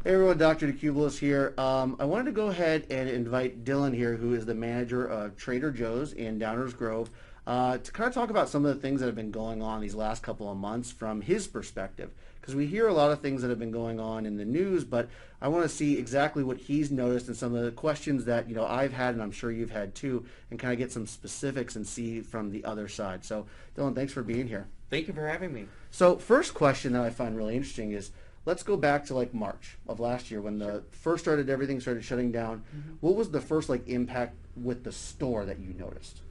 Hey everyone, Dr. DeCubellis here. I wanted to go ahead and invite Dylan here, who is the manager of Trader Joe's in Downers Grove, to kind of talk about some of the things that have been going on these last couple of months from his perspective. Because we hear a lot of things that have been going on in the news, but I want to see exactly what he's noticed and some of the questions that I've had, and I'm sure you've had too, and kind of get some specifics and see from the other side. So, Dylan, thanks for being here. Thank you for having me. So, first question that I find really interesting is, let's go back to like March of last year when everything started shutting down. What was the first impact with the store that you noticed?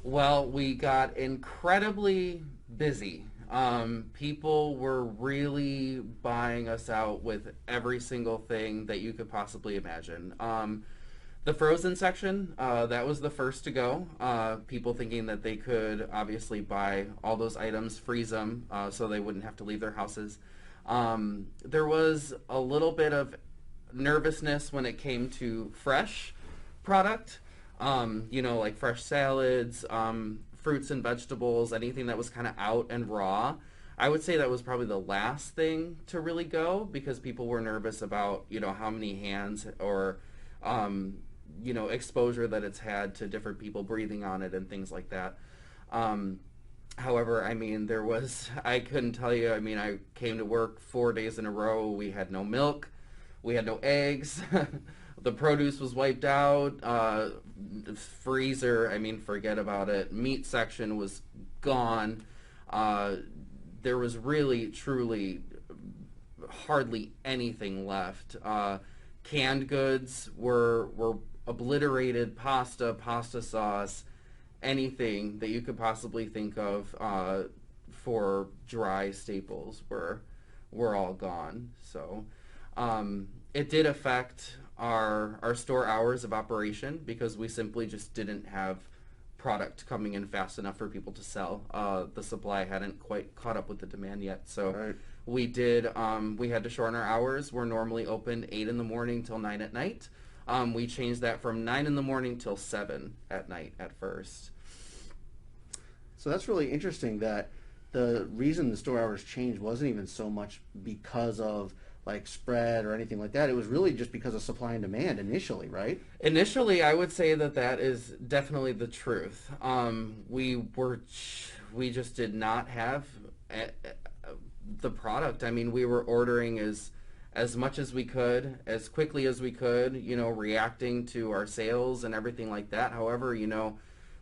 Well, we got incredibly busy. People were really buying us out with every single thing that you could possibly imagine. The frozen section, that was the first to go. People thinking that they could obviously buy all those items, freeze them, so they wouldn't have to leave their houses. There was a little bit of nervousness when it came to fresh product, like fresh salads, fruits and vegetables, anything that was kind of out and raw. I would say that was probably the last thing to really go because people were nervous about, how many hands or, exposure that it's had to different people breathing on it and things like that. However, I couldn't tell you, I came to work 4 days in a row. We had no milk. We had no eggs. The produce was wiped out. Freezer, forget about it. Meat section was gone. There was really, truly hardly anything left. Canned goods were obliterated. Pasta sauce, anything that you could possibly think of for dry staples were all gone. So it did affect our store hours of operation because we simply just didn't have product coming in fast enough for people to sell. The supply hadn't quite caught up with the demand yet. So right. We had to shorten our hours. We're normally open 8 in the morning till 9 at night. We changed that from 9 in the morning till 7 at night at first. So that's really interesting that the reason the store hours changed wasn't even so much because of spread or anything like that. It was really just because of supply and demand initially, right? Initially, I would say that is definitely the truth. We just did not have the product. We were ordering as much as we could, as quickly as we could, reacting to our sales and everything like that. However,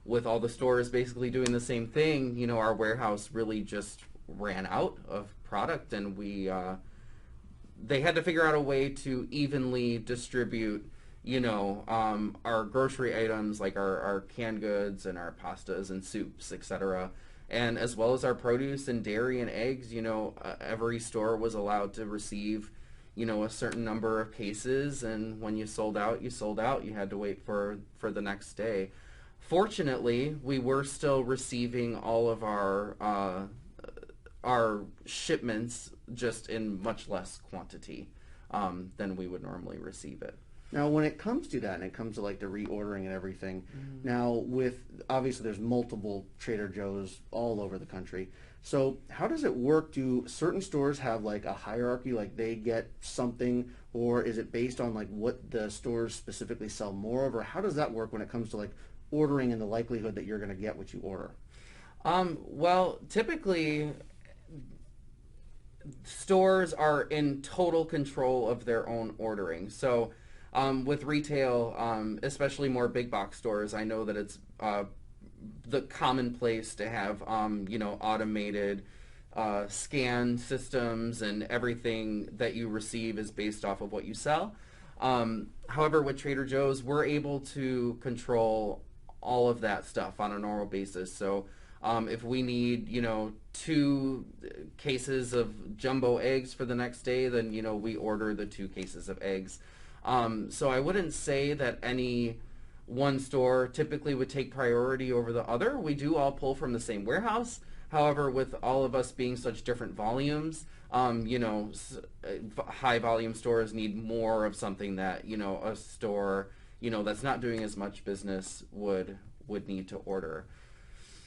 with all the stores basically doing the same thing, our warehouse really just ran out of product, and they had to figure out a way to evenly distribute, our grocery items like our canned goods and our pastas and soups, etc. And as well as our produce and dairy and eggs, every store was allowed to receive, a certain number of cases, and when you sold out, you sold out. You had to wait for the next day. Fortunately, we were still receiving all of our shipments just in much less quantity than we would normally receive it. Now, when it comes to that, and it comes to the reordering and everything, now obviously there's multiple Trader Joe's all over the country. So how does it work? Do certain stores have a hierarchy, they get something, or is it based on what the stores specifically sell more of, or how does that work when it comes to ordering and the likelihood that you're going to get what you order? Well, typically stores are in total control of their own ordering. So with retail, especially more big box stores, I know that it's the commonplace to have automated scan systems, and everything that you receive is based off of what you sell. However, with Trader Joe's, we're able to control all of that stuff on a normal basis. So if we need 2 cases of jumbo eggs for the next day, then we order the 2 cases of eggs. So I wouldn't say that any one store typically would take priority over the other. We do all pull from the same warehouse. However, with all of us being such different volumes, high volume stores need more of something that a store that's not doing as much business would need to order.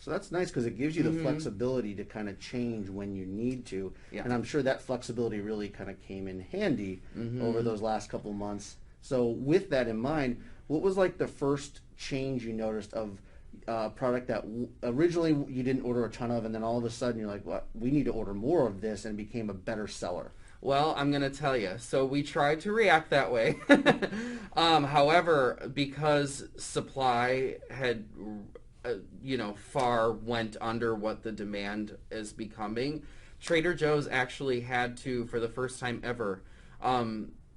So that's nice because it gives you the flexibility to kind of change when you need to. Yeah. And I'm sure that flexibility really kind of came in handy over those last couple of months. So with that in mind, what was like the first change you noticed of product that originally you didn't order a ton of, and then all of a sudden you're like, well, we need to order more of this, and it became a better seller? Well, I'm going to tell you. So we tried to react that way. However, because supply had, far went under what the demand is becoming, Trader Joe's actually had to, for the first time ever,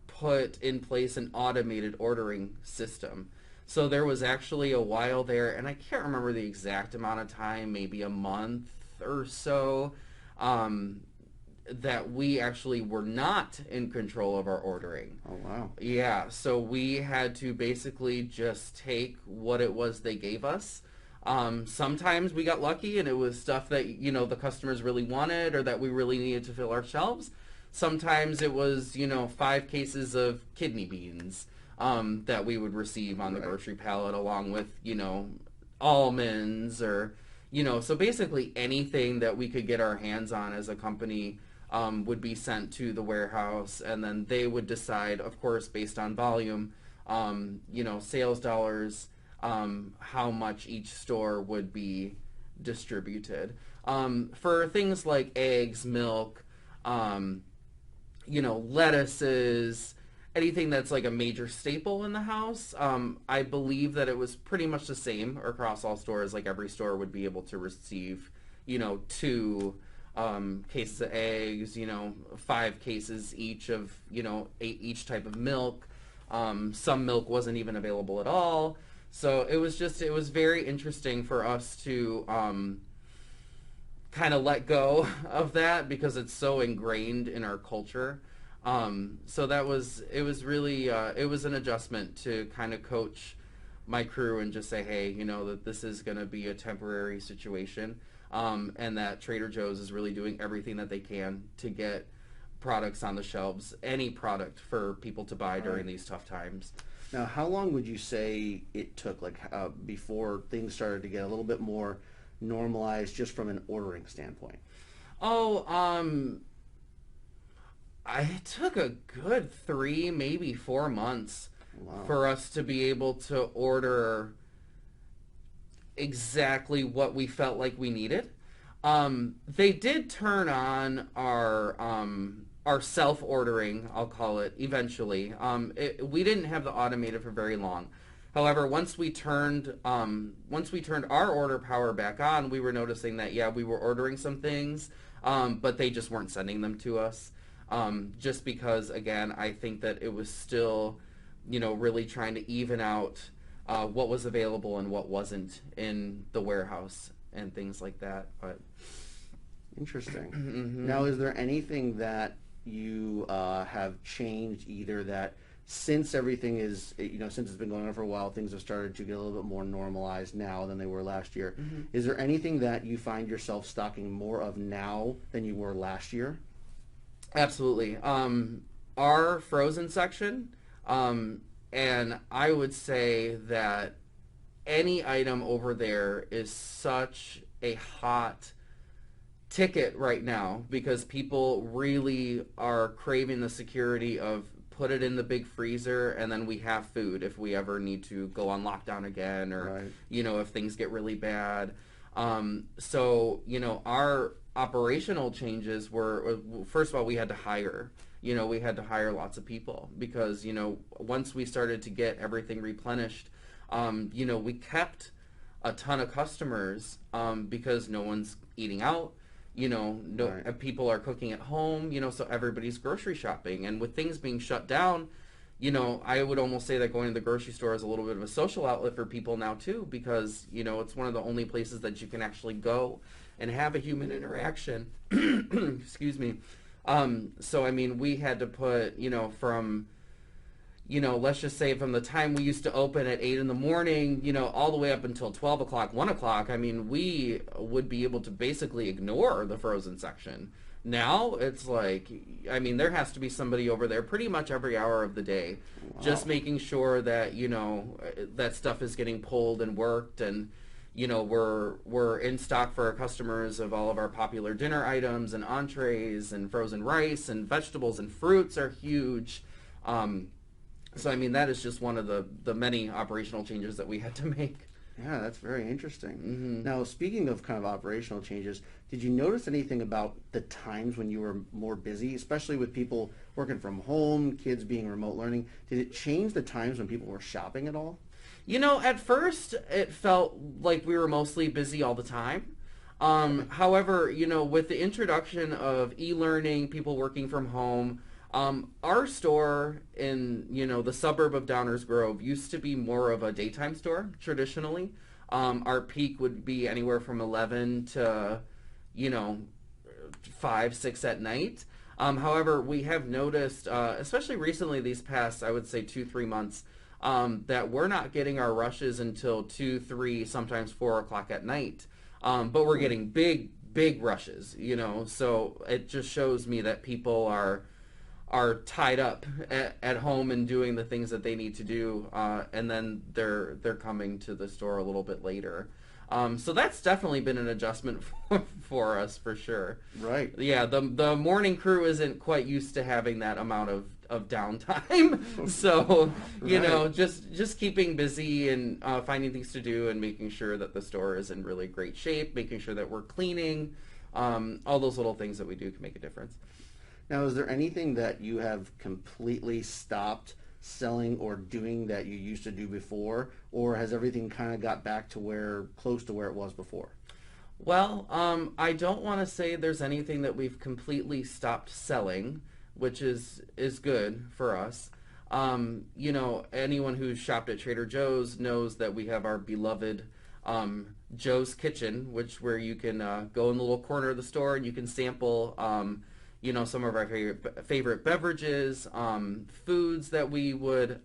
put in place an automated ordering system. So there was actually a while there, and I can't remember the exact amount of time, maybe a month or so, that we actually were not in control of our ordering. Oh, wow. Yeah, so we had to basically just take what it was they gave us. Sometimes we got lucky and it was stuff that, the customers really wanted or that we really needed to fill our shelves. Sometimes it was, 5 cases of kidney beans that we would receive on the grocery pallet along with, almonds or, so basically anything that we could get our hands on as a company would be sent to the warehouse, and then they would decide, of course, based on volume, sales dollars, how much each store would be distributed. For things like eggs, milk, lettuces, anything that's like a major staple in the house, I believe that it was pretty much the same across all stores. Like every store would be able to receive, 2 cases of eggs, 5 cases each of, each type of milk. Some milk wasn't even available at all. So it was very interesting for us to kind of let go of that because it's so ingrained in our culture. So it was really, it was an adjustment to kind of coach my crew and just say, hey, that this is going to be a temporary situation. And that Trader Joe's is really doing everything that they can to get products on the shelves, any product for people to buy during these tough times. Now, how long would you say it took, before things started to get a little bit more normalized just from an ordering standpoint? It took a good 3, maybe 4 months for us to be able to order exactly what we felt like we needed. They did turn on our self-ordering, I'll call it, eventually. We didn't have the automated for very long. However, once we turned our order power back on, we were noticing that, we were ordering some things, but they just weren't sending them to us. Just because, again, I think that it was still, really trying to even out what was available and what wasn't in the warehouse and things like that. But interesting. Mm-hmm. Now, is there anything that you have changed, either that since everything is, since it's been going on for a while, things have started to get a little bit more normalized now than they were last year? Mm-hmm. Is there anything that you find yourself stocking more of now than you were last year? Absolutely. Our frozen section, and I would say that any item over there is such a hot ticket right now because people really are craving the security of put it in the big freezer and then we have food if we ever need to go on lockdown again or, if things get really bad. So, our operational changes were, first of all, we had to hire. We had to hire lots of people because, once we started to get everything replenished, we kept a ton of customers because no one's eating out. People are cooking at home, so everybody's grocery shopping. And with things being shut down, I would almost say that going to the grocery store is a little bit of a social outlet for people now too, because, it's one of the only places that you can actually go and have a human interaction. Excuse me. So, I mean, we had to put, from, let's just say from the time we used to open at 8 in the morning, all the way up until 12 o'clock, 1 o'clock, I mean, we would be able to basically ignore the frozen section. Now it's like, I mean, there has to be somebody over there pretty much every hour of the day, just making sure that, that stuff is getting pulled and worked and, we're in stock for our customers of all of our popular dinner items and entrees and frozen rice and vegetables and fruits are huge. So I mean that is just one of the many operational changes that we had to make. Yeah, that's very interesting. Mm-hmm. Now, speaking of kind of operational changes, did you notice anything about the times when you were more busy, especially with people working from home, kids being remote learning? Did it change the times when people were shopping at all? At first it felt like we were mostly busy all the time. However, with the introduction of e-learning, people working from home, our store in, the suburb of Downers Grove used to be more of a daytime store traditionally. Our peak would be anywhere from 11 to, 5, 6 at night. However, we have noticed, especially recently these past, I would say 2, 3 months, that we're not getting our rushes until 2, 3, sometimes 4 o'clock at night. But we're getting big rushes, so it just shows me that people are tied up at home and doing the things that they need to do, and then they're coming to the store a little bit later. So that's definitely been an adjustment for us for sure. Right. Yeah, the morning crew isn't quite used to having that amount of downtime. So, Right. just keeping busy and finding things to do and making sure that the store is in really great shape, making sure that we're cleaning, all those little things that we do can make a difference. Now, is there anything that you have completely stopped selling or doing that you used to do before, or has everything kind of got back to close to where it was before? Well, I don't want to say there's anything that we've completely stopped selling, which is good for us. Anyone who's shopped at Trader Joe's knows that we have our beloved Joe's Kitchen, where you can go in the little corner of the store and you can sample some of our favorite beverages, foods that we would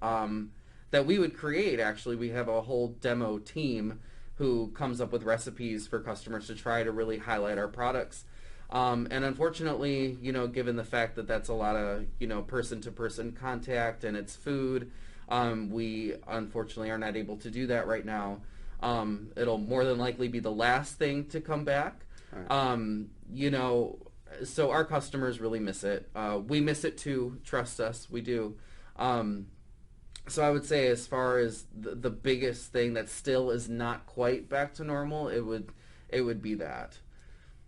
create. Actually, we have a whole demo team who comes up with recipes for customers to try to really highlight our products. And unfortunately, given the fact that that's a lot of person-to-person contact and it's food, we unfortunately are not able to do that right now. It'll more than likely be the last thing to come back. Right. So our customers really miss it. We miss it too. Trust us, we do. So I would say, as far as the biggest thing that still is not quite back to normal, it would be that.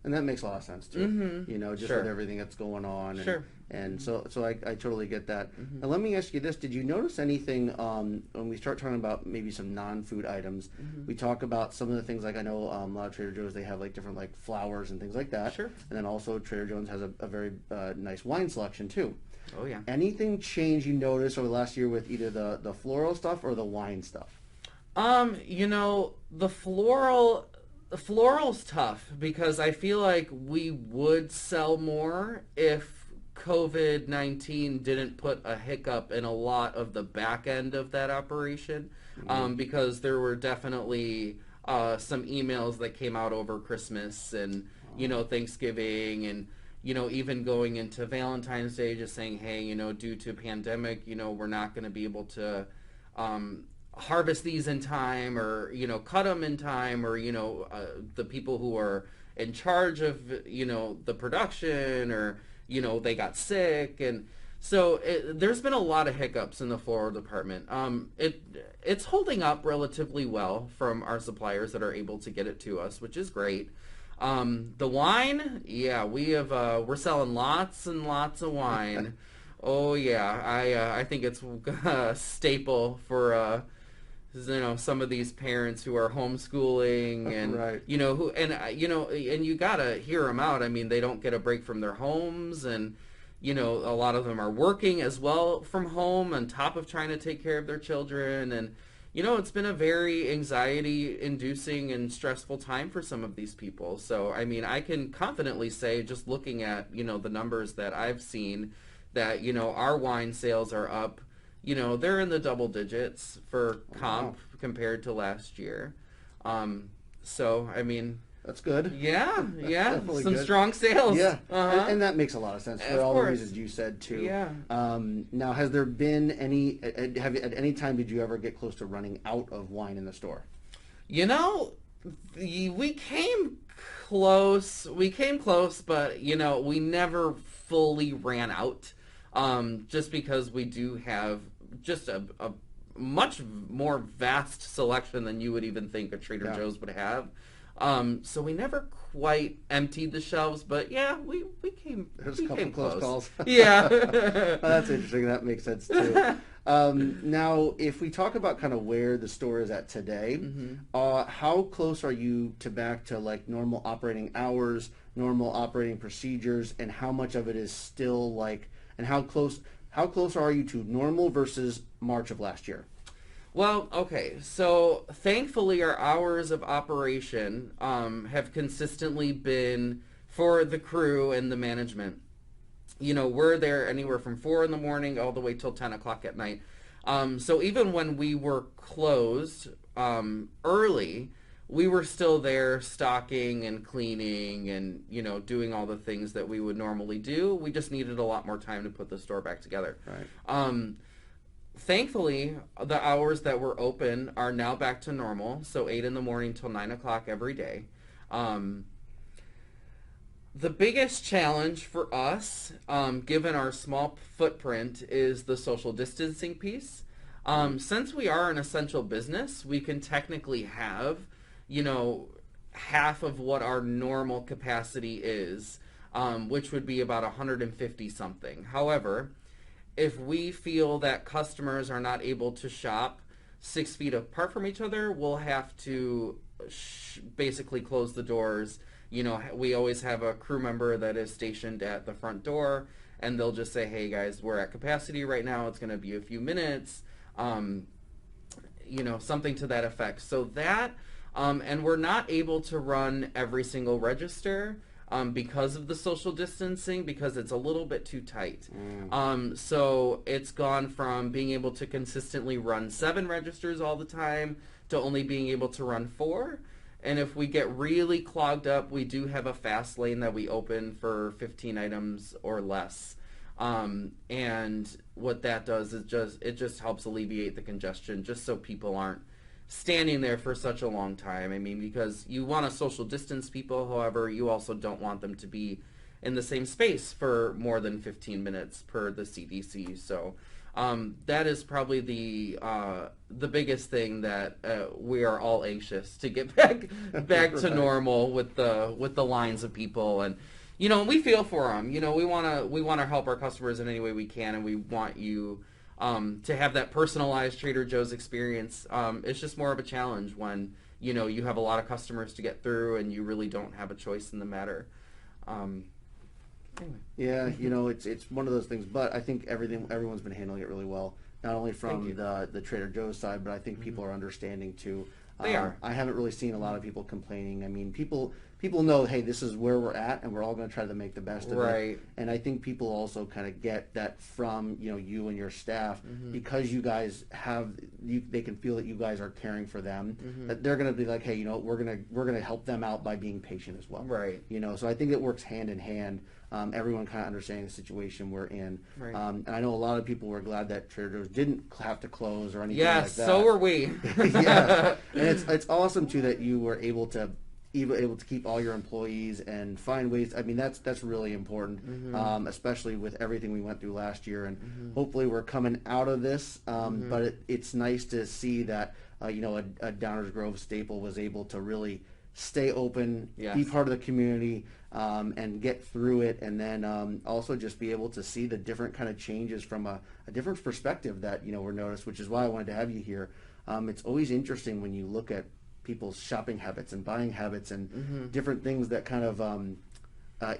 And that makes a lot of sense too. Mm-hmm. Just Sure. with everything that's going on. Sure. And so I totally get that. Mm-hmm. Now let me ask you this: did you notice anything when we start talking about maybe some non-food items? Mm-hmm. We talk about some of the things, like I know a lot of Trader Joe's, they have like different like flours and things like that. Sure. And then also Trader Joe's has a very nice wine selection too. Oh yeah. Anything change you noticed over the last year with either the floral stuff or the wine stuff? The floral's tough because I feel like we would sell more if COVID-19 didn't put a hiccup in a lot of the back end of that operation, because there were definitely some emails that came out over Christmas and Thanksgiving, and even going into Valentine's Day, just saying, hey, due to pandemic, we're not going to be able to harvest these in time, or cut them in time, or the people who are in charge of the production, or they got sick. And so there's been a lot of hiccups in the floral department. It's holding up relatively well from our suppliers that are able to get it to us, which is great. The wine, yeah, we're selling lots and lots of wine. Oh yeah, I think it's a staple for some of these parents who are homeschooling, and Right. and you gotta hear them out. I mean, they don't get a break from their homes, and a lot of them are working as well from home on top of trying to take care of their children, and it's been a very anxiety-inducing and stressful time for some of these people. So I mean, I can confidently say, just looking at the numbers that I've seen, that our wine sales are up. They're in the double digits for comp compared to last year. So, I mean, That's good. yeah, Definitely some good. strong sales. Yeah, Uh-huh. and that makes a lot of sense for Of all the course. reasons you said too. Yeah. Now, has there been any? At any time did you ever get close to running out of wine in the store? We came close. We came close, but we never fully ran out. Just because we do have just a much more vast selection than you would even think a Trader Yeah. Joe's would have. So we never quite emptied the shelves, but yeah, we came There's a we couple came close close. calls. Yeah. Well, that's interesting. That makes sense too. Now, if we talk about kind of where the store is at today, how close are you to back to like normal operating hours, normal operating procedures, and how much of it is still like, and how close are you to normal versus March of last year? Well, okay. So thankfully, our hours of operation have consistently been for the crew and the management. We're there anywhere from 4 in the morning all the way till 10 o'clock at night. So even when we were closed early, we were still there stocking and cleaning and doing all the things that we would normally do. We just needed a lot more time to put the store back together. Right. Thankfully, the hours that were open are now back to normal. So 8 in the morning till 9 o'clock every day. The biggest challenge for us, given our small footprint, is the social distancing piece. Since we are an essential business, we can technically have, half of what our normal capacity is, which would be about 150 something. However, if we feel that customers are not able to shop 6 feet apart from each other, we'll have to basically close the doors. We always have a crew member that is stationed at the front door, and they'll just say, hey guys, we're at capacity right now. It's going to be a few minutes, something to that effect. So that, and we're not able to run every single register because of the social distancing, because it's a little bit too tight. So it's gone from being able to consistently run 7 registers all the time to only being able to run 4. And if we get really clogged up, we do have a fast lane that we open for 15 items or less. And what that does is it just helps alleviate the congestion, just so people aren't standing there for such a long time. I mean, because you want to social distance people, however, you also don't want them to be in the same space for more than 15 minutes per the CDC. So that is probably the biggest thing that we are all anxious to get back to Right. normal with the lines of people. And we feel for them. We want to help our customers in any way we can, and we want you to have that personalized Trader Joe's experience. It's just more of a challenge when you have a lot of customers to get through and you really don't have a choice in the matter. Anyway. Yeah, it's one of those things, but I think everyone's been handling it really well. Not only from the Trader Joe's side, but I think people are understanding too. They are. I haven't really seen a lot of people complaining. I mean, people know, hey, this is where we're at, and we're all going to try to make the best of it. Right. And I think people also kind of get that from you and your staff, because you guys they can feel that you guys are caring for them. That they're going to be like, hey, we're gonna help them out by being patient as well. Right. So I think it works hand in hand. Everyone kind of understanding the situation we're in. Right. And I know a lot of people were glad that Trader Joe's didn't have to close or anything Yes, like that. so were we. Yeah, and it's awesome too that you were able to keep all your employees and find ways. I mean, that's really important, especially with everything we went through last year. And hopefully we're coming out of this. But it's nice to see that a Downers Grove staple was able to really stay open, Yes. be part of the community, and get through it, and then also just be able to see the different kind of changes from a different perspective that were noticed, which is why I wanted to have you here. It's always interesting when you look at people's shopping habits and buying habits and different things that kind of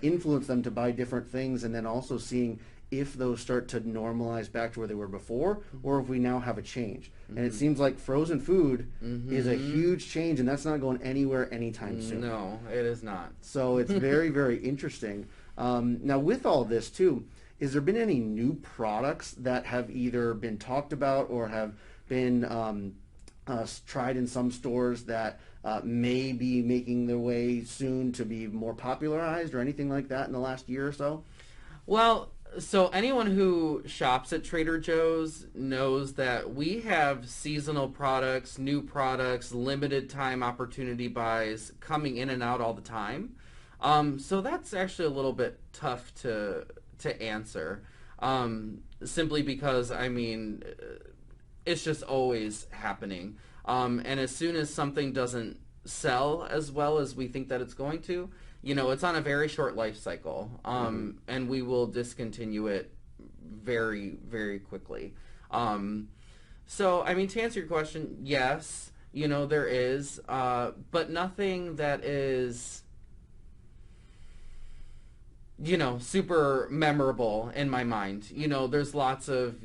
influence them to buy different things, and then also seeing if those start to normalize back to where they were before, or if we now have a change. And it seems like frozen food is a huge change, and that's not going anywhere anytime soon. No, it is not. So it's very, very interesting. Now, with all this, too, has there been any new products that have either been talked about or have been tried in some stores that may be making their way soon to be more popularized or anything like that in the last year or so? Well, So anyone who shops at Trader Joe's knows that we have seasonal products, new products, limited time opportunity buys coming in and out all the time. So that's actually a little bit tough to answer. Simply because I mean it's just always happening. And as soon as something doesn't sell as well as we think that it's going to, it's on a very short life cycle, and we will discontinue it very, very quickly. So, I mean, to answer your question, yes, there is, but nothing that is, super memorable in my mind. There's lots of,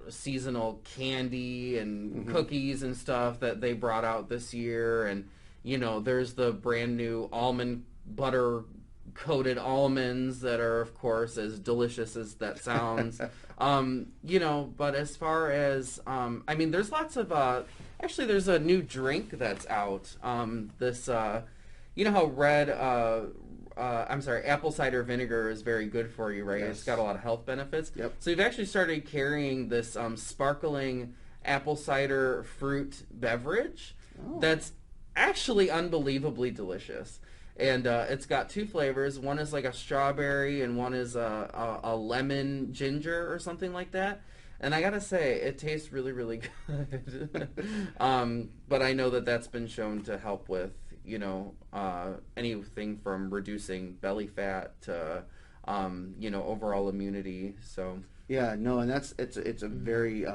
seasonal candy and cookies and stuff that they brought out this year, and there's the brand new almond butter coated almonds that are of course as delicious as that sounds. But as far as I mean, there's lots of actually there's a new drink that's out. This how red I'm sorry, apple cider vinegar is very good for you, right? Yes. It's got a lot of health benefits. Yep. So we've actually started carrying this sparkling apple cider fruit beverage that's actually unbelievably delicious. And it's got two flavors. One is like a strawberry and one is a lemon ginger or something like that. And I gotta say, it tastes really, really good. But I know that that's been shown to help with, anything from reducing belly fat to, overall immunity. So. Yeah, no, and it's a very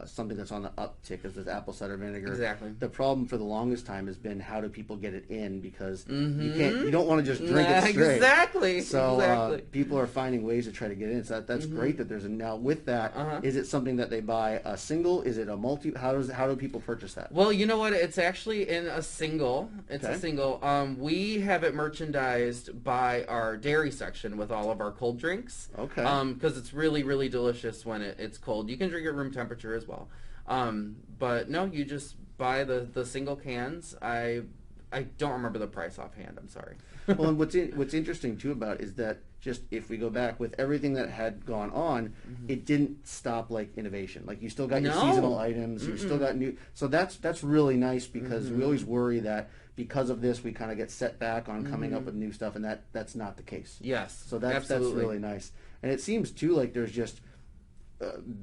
something that's on the uptick is this apple cider vinegar. Exactly. The problem for the longest time has been how do people get it in because you don't want to just drink it straight. Exactly. So exactly. People are finding ways to try to get in. So that's great that there's a now with that. Is it something that they buy a single? Is it a multi? How do people purchase that? Well, you know what? It's actually in a single. It's a single. We have it merchandised by our dairy section with all of our cold drinks. Okay. Because it's really, really delicious when it's cold. You can drink it room temperature as well. But no, you just buy the single cans. I don't remember the price offhand. I'm sorry. Well, and what's interesting too about it is that just if we go back with everything that had gone on, it didn't stop like innovation. Like you still got your seasonal items, you still got new. So that's really nice because we always worry that because of this we kind of get set back on coming up with new stuff, and that's not the case. Yes. So that's really nice, and it seems too like there's just.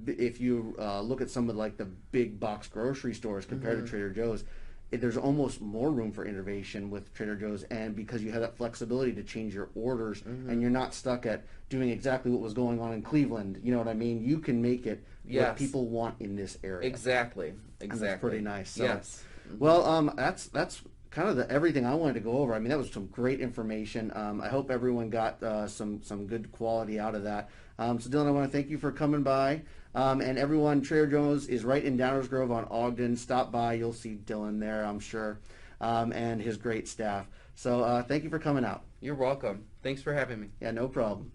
If you look at some of like the big box grocery stores compared to Trader Joe's, there's almost more room for innovation with Trader Joe's, and because you have that flexibility to change your orders and you're not stuck at doing exactly what was going on in Cleveland, you know what I mean? You can make it what people want in this area. Exactly. And that's pretty nice. So, yes. Well, that's kind of everything I wanted to go over. I mean, that was some great information. I hope everyone got some good quality out of that. So Dylan, I want to thank you for coming by. And everyone, Trader Joe's is right in Downers Grove on Ogden. Stop by. You'll see Dylan there, I'm sure, and his great staff. So thank you for coming out. You're welcome. Thanks for having me. Yeah, no problem.